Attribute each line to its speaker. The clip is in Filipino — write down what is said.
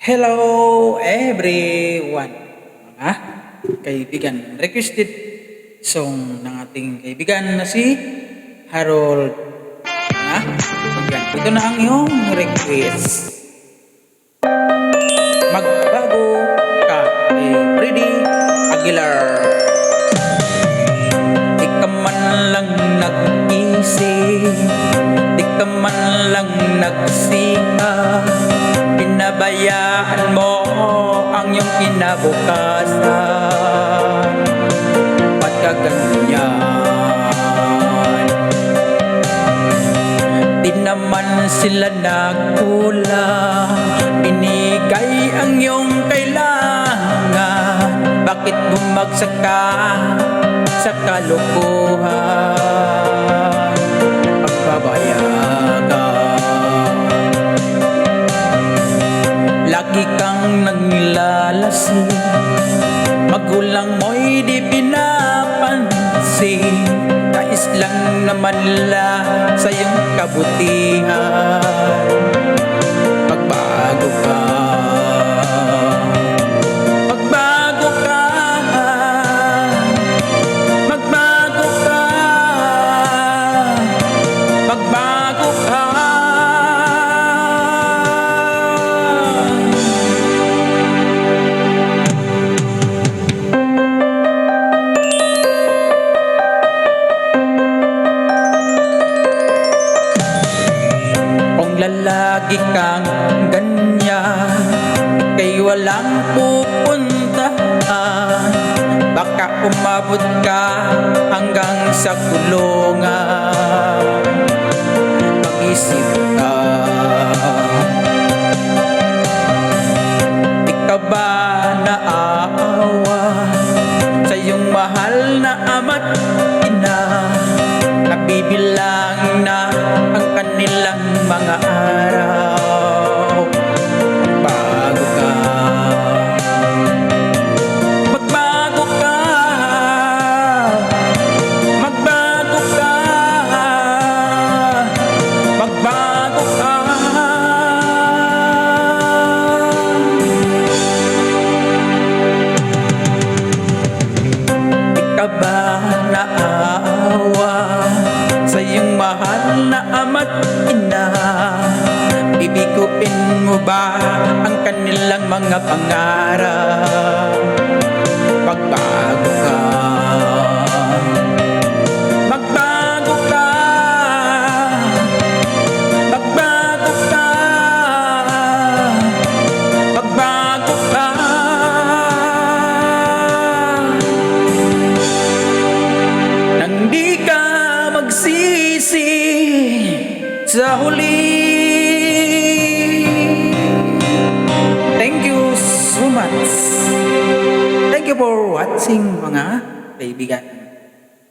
Speaker 1: Hello everyone, mga kaibigan. Requested song ng ating kaibigan na si Harold. Mga kaibigan, ito na ang iyong request. Magbago ka kay Freddy Aguilar. Di ka man lang nag-isip, di ka man lang nagsika, pinabayaan mo ang iyong kinabukasan. Ba't ka ganyan? Di naman sila nagkulang, binigay ang iyong kailangan. Bakit bumagsak ka sa kalokohan? Pagbabayagan, lagi kang naglalasing, magulang mo'y di pinapansin. Nais lang naman nila sa iyong kabutihan. Magbago ka, magbago ka, magbago ka, magbago ka. Lalagi kang ganyan, ika'y walang pupuntahan. Baka umabot ka hanggang sa kulungan. Mag-isip ka, di ka ba naaawa sa iyong mahal na ama't ina? Nabibilang na ang kanilang mga araw. Magbago ka, magbago ka, magbago ka, magbago ka. Di ka ba naaawa sa iyong mahal na ama't ina? Bibiguin mo ba ang kanilang mga pangarap? Magbago ka, magbago ka, magbago ka, magbago ka. Nang di ka magsisi sa huli. Thank you so much. Thank you for watching, mga kaibigan.